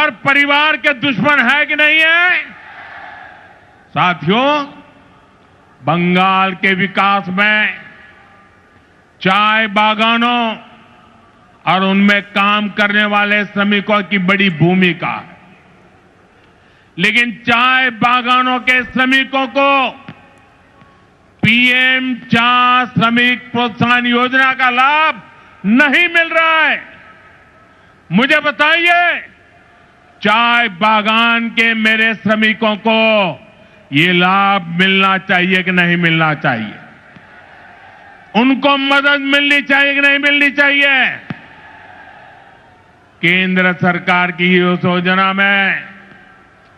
हर परिवार के दुश्मन है कि नहीं है? साथियों, बंगाल के विकास में चाय बागानों और उनमें काम करने वाले श्रमिकों की बड़ी भूमिका है। लेकिन चाय बागानों के श्रमिकों को पीएम चा श्रमिक प्रोत्साहन योजना का लाभ नहीं मिल रहा है। मुझे बताइए, चाय बागान के मेरे श्रमिकों को ये लाभ मिलना चाहिए कि नहीं मिलना चाहिए? उनको मदद मिलनी चाहिए कि नहीं मिलनी चाहिए? केंद्र सरकार की इस योजना में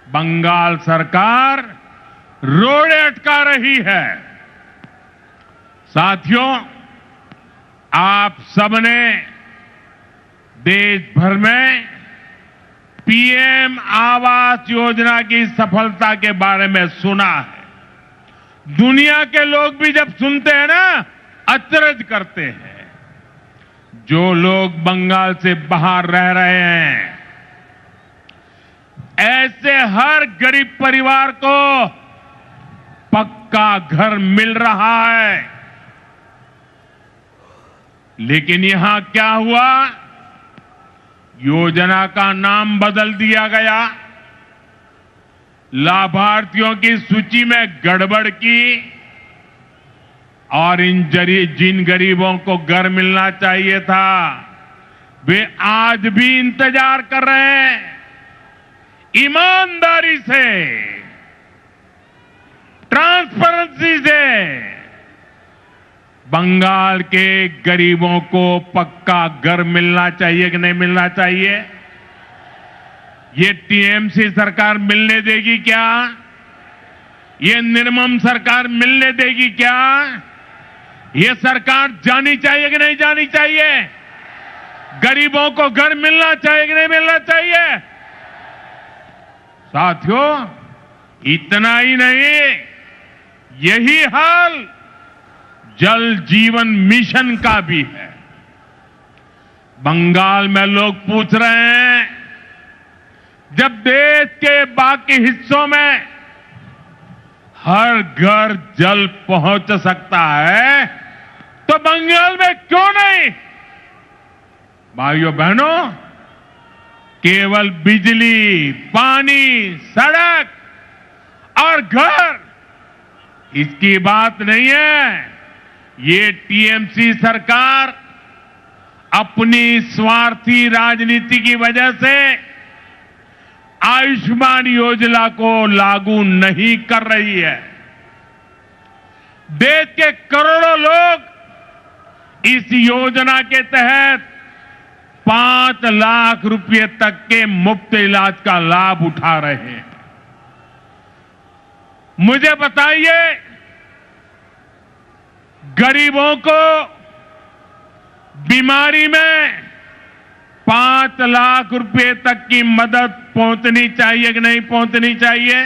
बंगाल सरकार रोड़े अटका रही है। साथियों, आप सबने देश भर में पीएम आवास योजना की सफलता के बारे में सुना है। दुनिया के लोग भी जब सुनते हैं ना, अचरज करते हैं। जो लोग बंगाल से बाहर रह रहे हैं, ऐसे हर गरीब परिवार को पक्का घर मिल रहा है। लेकिन यहां क्या हुआ? योजना का नाम बदल दिया गया, लाभार्थियों की सूची में गड़बड़ की और जिन गरीबों को घर मिलना चाहिए था, वे आज भी इंतजार कर रहे हैं। ईमानदारी से, ट्रांसपेरेंसी से बंगाल के गरीबों को पक्का घर मिलना चाहिए कि नहीं मिलना चाहिए? ये टीएमसी सरकार मिलने देगी क्या? ये निर्मम सरकार मिलने देगी क्या? ये सरकार जानी चाहिए कि नहीं जानी चाहिए? गरीबों को घर मिलना चाहिए कि नहीं मिलना चाहिए? साथियों, इतना ही नहीं, यही हाल जल जीवन मिशन का भी है। बंगाल में लोग पूछ रहे हैं, जब देश के बाकी हिस्सों में हर घर जल पहुंच सकता है, तो बंगाल में क्यों नहीं? भाइयों बहनों, केवल बिजली, पानी, सड़क और घर, इसकी बात नहीं है। ये टीएमसी सरकार अपनी स्वार्थी राजनीति की वजह से आयुष्मान योजना को लागू नहीं कर रही है। देश के करोड़ों लोग इस योजना के तहत 5 लाख रुपए तक के मुफ्त इलाज का लाभ उठा रहे हैं। मुझे बताइए, गरीबों को बीमारी में 5 लाख रुपए तक की मदद पहुंचनी चाहिए कि नहीं पहुंचनी चाहिए?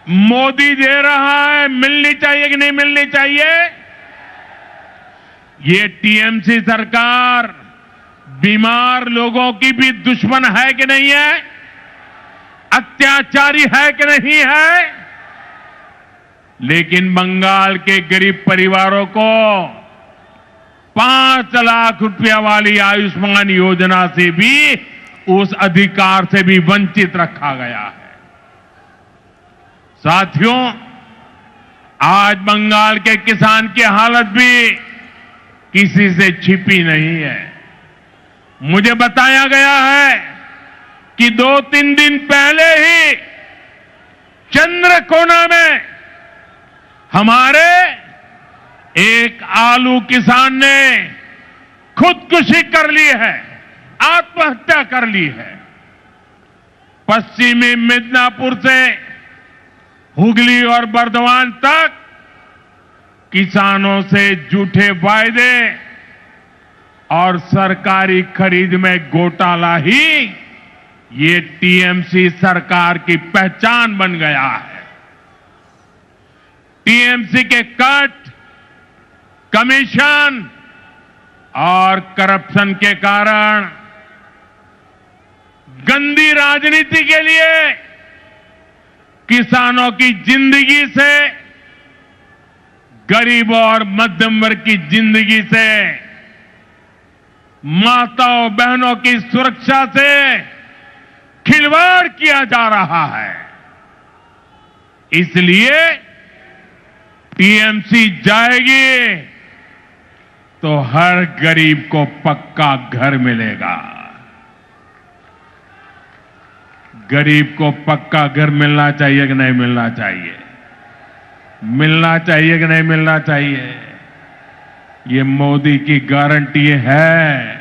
मोदी दे रहा है, मिलनी चाहिए कि नहीं मिलनी चाहिए? ये टीएमसी सरकार बीमार लोगों की भी दुश्मन है कि नहीं है? अत्याचारी है कि नहीं है? लेकिन बंगाल के गरीब परिवारों को 5 लाख रुपया वाली आयुष्मान योजना से भी, उस अधिकार से भी वंचित रखा गया है। साथियों, आज बंगाल के किसान की हालत भी किसी से छिपी नहीं है। मुझे बताया गया है कि 2-3 दिन पहले ही चंद्रकोना में हमारे एक आलू किसान ने खुदकुशी कर ली है, आत्महत्या कर ली है। पश्चिमी मिदनापुर से हुगली और बर्दवान तक किसानों से झूठे वायदे और सरकारी खरीद में घोटाला ही ये टीएमसी सरकार की पहचान बन गया है। टीएमसी के कट, कमीशन और करप्शन के कारण गंदी राजनीति के लिए, किसानों की जिंदगी से, गरीबों और मध्यम वर्ग की जिंदगी से, माताओं बहनों की सुरक्षा से खिलवाड़ किया जा रहा है। इसलिए टीएमसी जाएगी तो हर गरीब को पक्का घर मिलेगा। गरीब को पक्का घर मिलना चाहिए कि नहीं मिलना चाहिए? मिलना चाहिए कि नहीं मिलना चाहिए? ये मोदी की गारंटी है।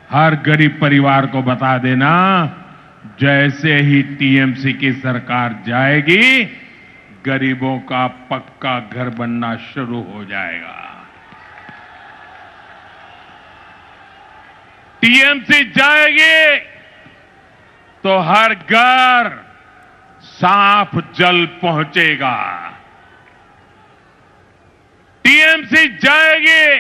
हर गरीब परिवार को बता देना, जैसे ही टीएमसी की सरकार जाएगी, गरीबों का पक्का घर बनना शुरू हो जाएगा। टीएमसी जाएगी तो हर घर साफ जल पहुंचेगा। टीएमसी जाएगी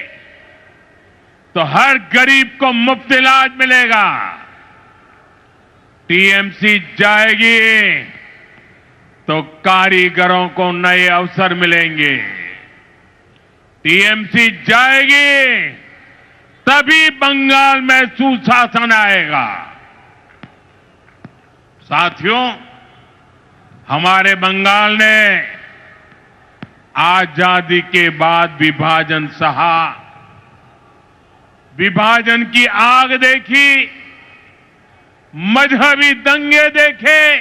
तो हर गरीब को मुफ्त इलाज मिलेगा। टीएमसी जाएगी तो कारीगरों को नए अवसर मिलेंगे। टीएमसी जाएगी तभी बंगाल में सुशासन आएगा। साथियों, हमारे बंगाल ने आजादी के बाद विभाजन सहा, विभाजन की आग देखी, मजहबी दंगे देखे,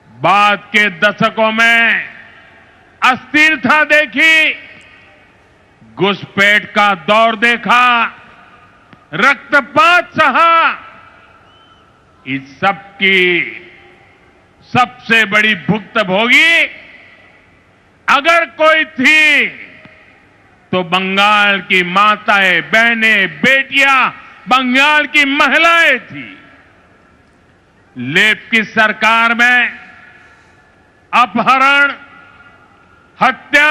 बाद के दशकों में अस्थिरता देखी, घुसपैठ का दौर देखा, रक्तपात सहा। इस सब की सबसे बड़ी भुक्तभोगी अगर कोई थी तो बंगाल की माताएं, बहनें, बेटियां, बंगाल की महिलाएं थी। लेप की सरकार में अपहरण, हत्या,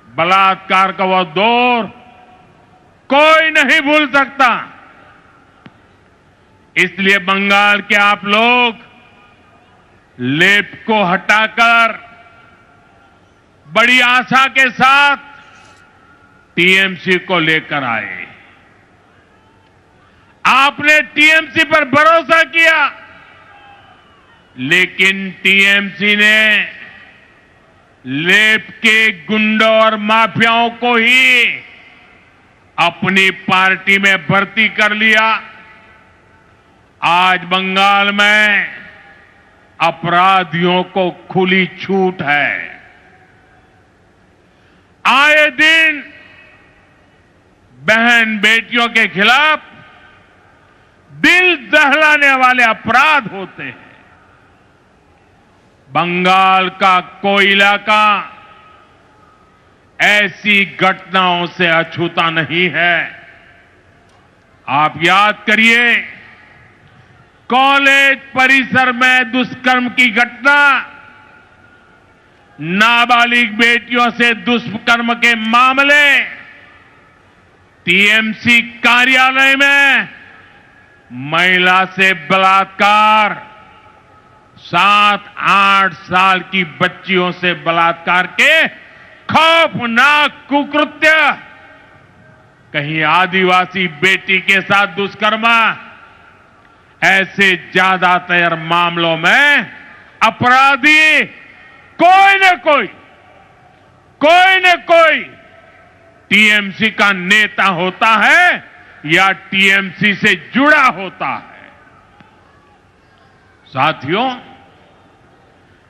बलात्कार का वो दौर कोई नहीं भूल सकता। इसलिए बंगाल के आप लोग लेप को हटाकर बड़ी आशा के साथ टीएमसी को लेकर आए। आपने टीएमसी पर भरोसा किया, लेकिन टीएमसी ने लेप के गुंडों और माफियाओं को ही अपनी पार्टी में भर्ती कर लिया। आज बंगाल में अपराधियों को खुली छूट है। आए दिन बहन बेटियों के खिलाफ दिल दहलाने वाले अपराध होते हैं। बंगाल का कोई इलाका ऐसी घटनाओं से अछूता नहीं है। आप याद करिए, कॉलेज परिसर में दुष्कर्म की घटना, नाबालिग बेटियों से दुष्कर्म के मामले, टीएमसी कार्यालय में महिला से बलात्कार, 7-8 साल की बच्चियों से बलात्कार के खौफनाक कुकृत्य, कहीं आदिवासी बेटी के साथ दुष्कर्म, ऐसे ज्यादातर मामलों में अपराधी कोई न कोई टीएमसी का नेता होता है या टीएमसी से जुड़ा होता है। साथियों,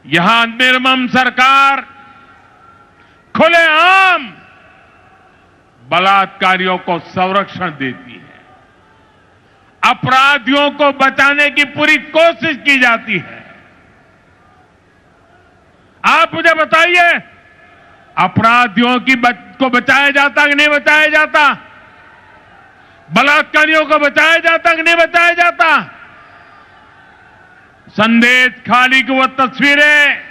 यहां निर्मम सरकार खुलेआम बलात्कारियों को संरक्षण देती है। अपराधियों को बचाने की पूरी कोशिश की जाती है। आप मुझे बताइए, अपराधियों को बचाया जाता कि नहीं बचाया जाता? बलात्कारियों को बचाया जाता कि नहीं बचाया जाता? संदेश खाली की वो तस्वीरें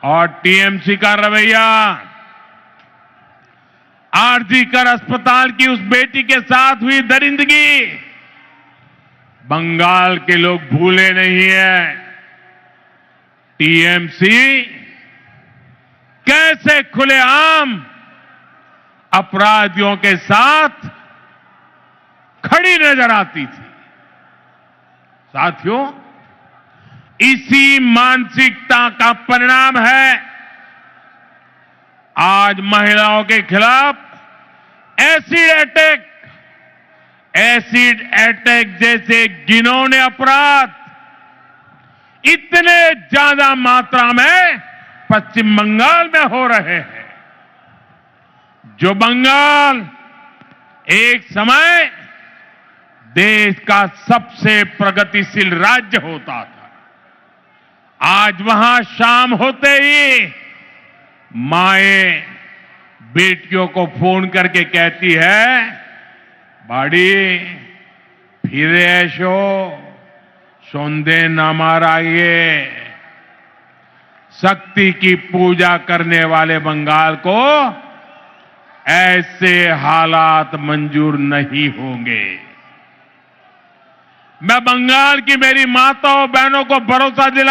और टीएमसी का रवैया, आरजी कर अस्पताल की उस बेटी के साथ हुई दरिंदगी, बंगाल के लोग भूले नहीं हैं टीएमसी कैसे खुलेआम अपराधियों के साथ खड़ी नजर आती थी। साथियों, इसी मानसिकता का परिणाम है आज महिलाओं के खिलाफ एसिड अटैक जैसे घिनौने अपराध इतने ज्यादा मात्रा में पश्चिम बंगाल में हो रहे हैं। जो बंगाल एक समय देश का सबसे प्रगतिशील राज्य होता था, आज वहां शाम होते ही माएं बेटियों को फोन करके कहती है, बाड़ी फिर ऐशो सौंदे न माराइए। शक्ति की पूजा करने वाले बंगाल को ऐसे हालात मंजूर नहीं होंगे। मैं बंगाल की मेरी माताओं बहनों को भरोसा दिला